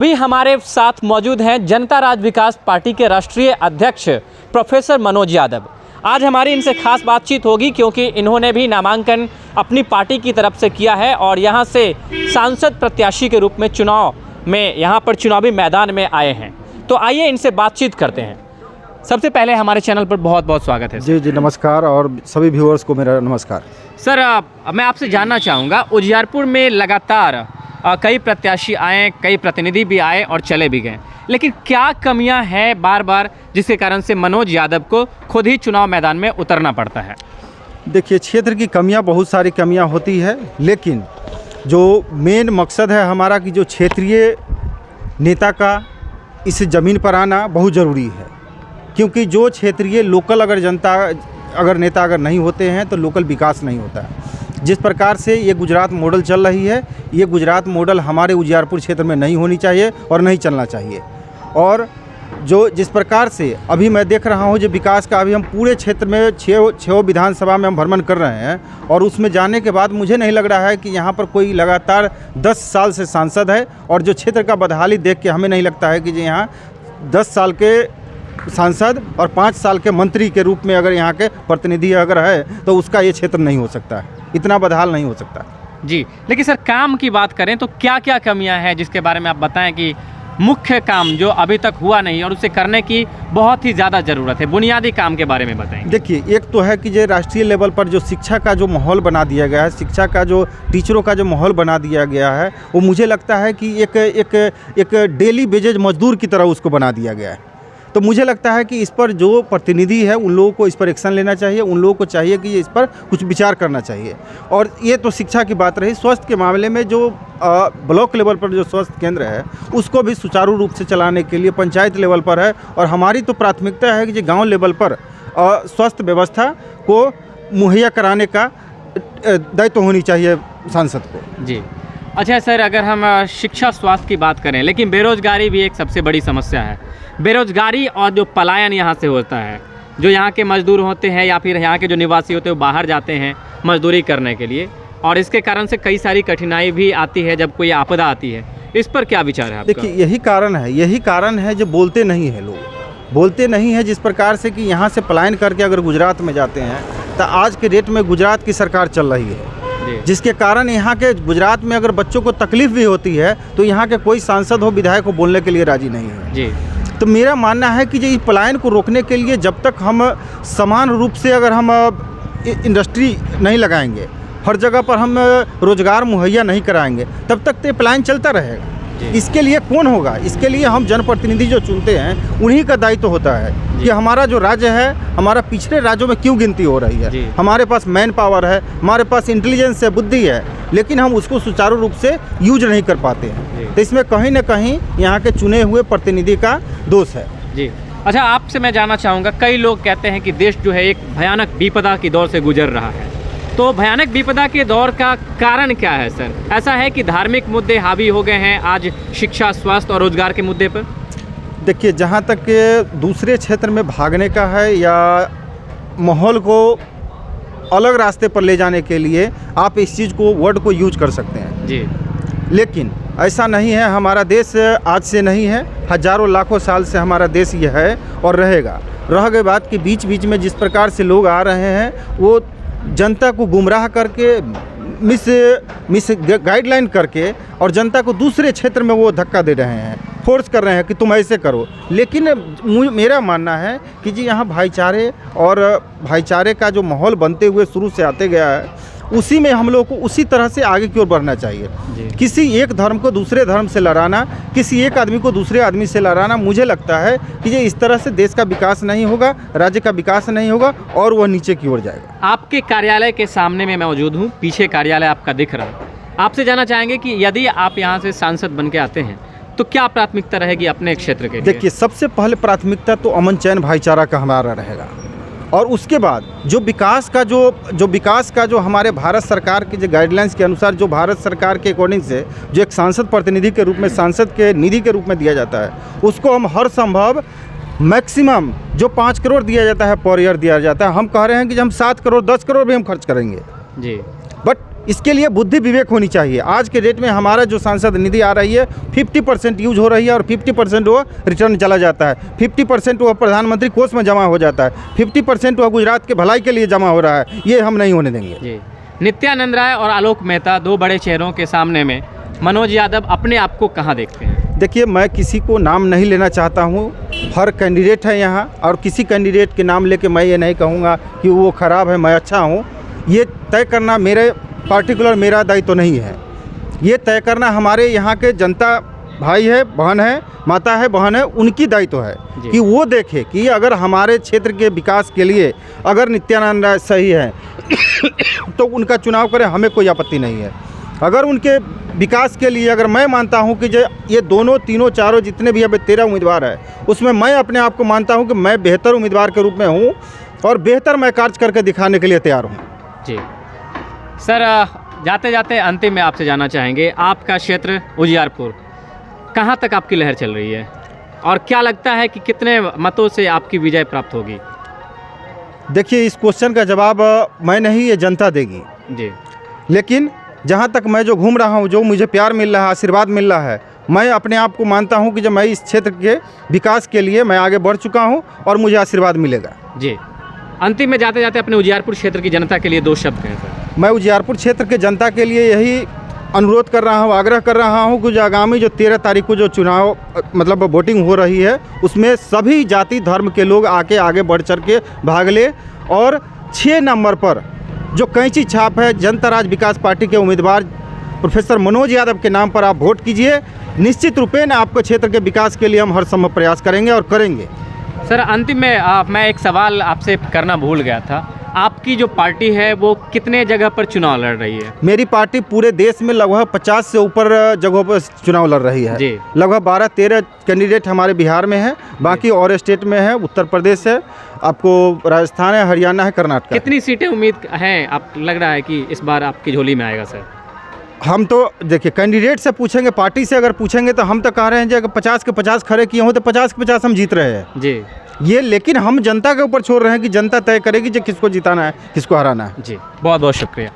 भी हमारे साथ मौजूद हैं जनता राज विकास पार्टी के राष्ट्रीय अध्यक्ष प्रोफेसर मनोज यादव। आज हमारी इनसे खास बातचीत होगी क्योंकि इन्होंने भी नामांकन अपनी पार्टी की तरफ से किया है और यहाँ से सांसद प्रत्याशी के रूप में चुनाव में यहाँ पर चुनावी मैदान में आए हैं। तो आइए इनसे बातचीत करते हैं। सबसे पहले हमारे चैनल पर बहुत बहुत स्वागत है। जी नमस्कार और सभी व्यूअर्स को मेरा नमस्कार। सर मैं आपसे जानना चाहूँगा, उजियारपुर में लगातार कई प्रत्याशी आए, कई प्रतिनिधि भी आए और चले भी गए, लेकिन क्या कमियां हैं बार बार जिसके कारण से मनोज यादव को खुद ही चुनाव मैदान में उतरना पड़ता है? देखिए, क्षेत्र की कमियां, बहुत सारी कमियां होती है, लेकिन जो मेन मकसद है हमारा कि जो क्षेत्रीय नेता का इस ज़मीन पर आना बहुत ज़रूरी है, क्योंकि जो क्षेत्रीय लोकल अगर नेता नहीं होते हैं तो लोकल विकास नहीं होता है। जिस प्रकार से ये गुजरात मॉडल चल रही है, ये गुजरात मॉडल हमारे उजियारपुर क्षेत्र में नहीं होनी चाहिए और नहीं चलना चाहिए। और जो जिस प्रकार से अभी मैं देख रहा हूँ जो विकास का, अभी हम पूरे क्षेत्र में छः विधानसभा में हम भ्रमण कर रहे हैं और उसमें जाने के बाद मुझे नहीं लग रहा है कि यहाँ पर कोई लगातार 10 साल से सांसद है, और जो क्षेत्र का बदहाली देख के हमें नहीं लगता है कि यहाँ 10 साल के सांसद और 5 साल के मंत्री के रूप में अगर यहाँ के प्रतिनिधि अगर है तो उसका ये क्षेत्र नहीं हो सकता है, इतना बदहाल नहीं हो सकता जी। लेकिन सर, काम की बात करें तो क्या क्या कमियां हैं जिसके बारे में आप बताएं कि मुख्य काम जो अभी तक हुआ नहीं और उसे करने की बहुत ही ज़्यादा ज़रूरत है, बुनियादी काम के बारे में बताएं। देखिए, एक तो है कि जो राष्ट्रीय लेवल पर जो शिक्षा का जो माहौल बना दिया गया है, शिक्षा का जो टीचरों का जो माहौल बना दिया गया है, वो मुझे लगता है कि एक डेली वेजेज मजदूर की तरह उसको बना दिया गया है। तो मुझे लगता है कि इस पर जो प्रतिनिधि है उन लोगों को इस पर एक्शन लेना चाहिए, उन लोगों को चाहिए कि इस पर कुछ विचार करना चाहिए। और ये तो शिक्षा की बात रही। स्वास्थ्य के मामले में जो ब्लॉक लेवल पर जो स्वास्थ्य केंद्र है उसको भी सुचारू रूप से चलाने के लिए पंचायत लेवल पर है, और हमारी तो प्राथमिकता है कि जो गाँव लेवल पर स्वास्थ्य व्यवस्था को मुहैया कराने का दायित्व होनी चाहिए सांसद को। जी अच्छा सर, अगर हम शिक्षा स्वास्थ्य की बात करें, लेकिन बेरोजगारी भी एक सबसे बड़ी समस्या है। बेरोजगारी और जो पलायन यहाँ से होता है, जो यहाँ के मजदूर होते हैं या फिर यहाँ के जो निवासी होते हैं वो बाहर जाते हैं मजदूरी करने के लिए, और इसके कारण से कई सारी कठिनाई भी आती है जब कोई आपदा आती है। इस पर क्या विचार है आपका? देखिए, यही कारण है जो बोलते नहीं है, लोग बोलते नहीं है। जिस प्रकार से कि यहाँ से पलायन करके अगर गुजरात में जाते हैं तो आज के डेट में गुजरात की सरकार चल रही है, जिसके कारण यहाँ के गुजरात में अगर बच्चों को तकलीफ भी होती है तो यहाँ के कोई सांसद हो, विधायक हो, बोलने के लिए राजी नहीं है जी। तो मेरा मानना है कि इस पलायन को रोकने के लिए जब तक हम समान रूप से अगर हम इंडस्ट्री नहीं लगाएंगे, हर जगह पर हम रोजगार मुहैया नहीं कराएंगे, तब तक तो पलायन चलता रहेगा। इसके लिए कौन होगा? इसके लिए हम जनप्रतिनिधि जो चुनते हैं उन्हीं का दायित्व होता है कि हमारा जो राज्य है, हमारा पिछले राज्यों में क्यों गिनती हो रही है। हमारे पास मैन पावर है, हमारे पास इंटेलिजेंस है, बुद्धि है, लेकिन हम उसको सुचारू रूप से यूज नहीं कर पाते हैं। तो इसमें कहीं ना कहीं यहाँ के चुने हुए प्रतिनिधि का दोष है जी। अच्छा, आपसे मैं जानना चाहूँगा, कई लोग कहते हैं कि देश जो है एक भयानक विपदा की दौर से गुजर रहा है, तो भयानक विपदा के दौर का कारण क्या है सर? ऐसा है कि धार्मिक मुद्दे हावी हो गए हैं आज शिक्षा, स्वास्थ्य और रोजगार के मुद्दे पर? देखिए, जहाँ तक दूसरे क्षेत्र में भागने का है या माहौल को अलग रास्ते पर ले जाने के लिए आप इस चीज़ को, वर्ड को यूज कर सकते हैं जी, लेकिन ऐसा नहीं है। हमारा देश आज से नहीं है, हजारों लाखों साल से हमारा देश ये है और रहेगा। रह गई बात कि बीच बीच में जिस प्रकार से लोग आ रहे हैं वो जनता को गुमराह करके, मिस गाइडलाइन करके, और जनता को दूसरे क्षेत्र में वो धक्का दे रहे हैं, फोर्स कर रहे हैं कि तुम ऐसे करो। लेकिन मेरा मानना है कि जी यहाँ भाईचारे का जो माहौल बनते हुए शुरू से आते गया है, उसी में हम लोग को उसी तरह से आगे की ओर बढ़ना चाहिए। किसी एक धर्म को दूसरे धर्म से लड़ाना, किसी एक आदमी को दूसरे आदमी से लड़ाना, मुझे लगता है कि ये इस तरह से देश का विकास नहीं होगा, राज्य का विकास नहीं होगा और वह नीचे की ओर जाएगा। आपके कार्यालय के सामने में मैं मौजूद हूँ, पीछे कार्यालय आपका दिख रहा है। आपसे जानना चाहेंगे कि यदि आप यहाँ से सांसद बन के आते हैं तो क्या प्राथमिकता रहेगी अपने क्षेत्र के लिए? देखिए, सबसे पहले प्राथमिकता तो अमन चैन भाईचारा का हमारा रहेगा, और उसके बाद जो विकास का जो हमारे भारत सरकार की जो गाइडलाइंस के अनुसार, जो भारत सरकार के अकॉर्डिंग से जो एक सांसद प्रतिनिधि के रूप में, सांसद के निधि के रूप में दिया जाता है, उसको हम हर संभव मैक्सिमम जो 5 करोड़ दिया जाता है पर ईयर दिया जाता है। हम कह रहे हैं कि हम 7 करोड़ 10 करोड़ भी हम खर्च करेंगे जी, बट इसके लिए बुद्धि विवेक होनी चाहिए। आज के डेट में हमारा जो सांसद निधि आ रही है 50% यूज हो रही है और 50% वो रिटर्न चला जाता है, 50% वो प्रधानमंत्री कोष में जमा हो जाता है, 50% वो गुजरात के भलाई के लिए जमा हो रहा है। ये हम नहीं होने देंगे। जी। नित्यानंद राय और आलोक मेहता, दो बड़े चेहरों के सामने में मनोज यादव अपने आप को कहाँ देखते हैं? देखिए, मैं किसी को नाम नहीं लेना चाहता हूँ। हर कैंडिडेट है यहाँ, और किसी कैंडिडेट के नाम लेके मैं ये नहीं कहूँगा कि वो ख़राब है, मैं अच्छा हूँ। ये तय करना मेरे पार्टिकुलर मेरा दायित्व तो नहीं है। ये तय करना हमारे यहाँ के जनता भाई है, बहन है, माता है, बहन है, उनकी दायित्व है कि वो देखे कि अगर हमारे क्षेत्र के विकास के लिए अगर नित्यानंद राय सही है तो उनका चुनाव करें, हमें कोई आपत्ति नहीं है। अगर उनके विकास के लिए अगर मैं मानता हूं कि जो ये दोनों तीनों चारों जितने भी अब 13 उम्मीदवार है, उसमें मैं अपने आप को मानता हूं कि मैं बेहतर उम्मीदवार के रूप में हूं और बेहतर मैं कार्य करके दिखाने के लिए तैयार हूं। जी सर, जाते जाते अंतिम में आपसे जानना चाहेंगे, आपका क्षेत्र उजियारपुर, कहाँ तक आपकी लहर चल रही है और क्या लगता है कि कितने मतों से आपकी विजय प्राप्त होगी? देखिए, इस क्वेश्चन का जवाब मैं नहीं, ये जनता देगी जी। लेकिन जहाँ तक मैं जो घूम रहा हूँ, जो मुझे प्यार मिल रहा है, आशीर्वाद मिल रहा है, मैं अपने आप को मानता हूँ कि जब मैं इस क्षेत्र के विकास के लिए मैं आगे बढ़ चुका हूँ और मुझे आशीर्वाद मिलेगा। जी। अंतिम में जाते जाते अपने उजियारपुर क्षेत्र की जनता के लिए दो शब्द कहें सर। मैं उजियारपुर क्षेत्र के जनता के लिए यही अनुरोध कर रहा हूँ, आग्रह कर रहा हूँ कि जो आगामी जो 13 तारीख को जो चुनाव मतलब वोटिंग हो रही है, उसमें सभी जाति धर्म के लोग आके आगे बढ़ चढ़ के भाग ले और 6 नंबर पर जो कैंची छाप है जनता राज विकास पार्टी के उम्मीदवार प्रोफेसर मनोज यादव के नाम पर आप वोट कीजिए। निश्चित रूपेण आपके क्षेत्र के विकास के लिए हम हर संभव प्रयास करेंगे और करेंगे। सर, अंतिम में मैं एक सवाल आपसे करना भूल गया था। आपकी जो पार्टी है वो कितने जगह पर चुनाव लड़ रही है? मेरी पार्टी पूरे देश में लगभग 50 से ऊपर जगहों पर चुनाव लड़ रही है जी। लगभग 12-13 कैंडिडेट हमारे बिहार में है, बाकी और स्टेट में है, उत्तर प्रदेश है, आपको राजस्थान है, हरियाणा है, कर्नाटक। कितनी सीटें उम्मीद हैं, आप लग रहा है कि इस बार आपकी झोली में आएगा सर? हम तो देखिए, कैंडिडेट से पूछेंगे, पार्टी से अगर पूछेंगे तो हम तो कह रहे हैं कि अगर 50 के 50 खड़े किए हों तो 50 के 50 हम जीत रहे हैं जी। ये लेकिन हम जनता के ऊपर छोड़ रहे हैं कि जनता तय करेगी कि किसको जिताना है, किसको हराना है। जी, बहुत बहुत शुक्रिया।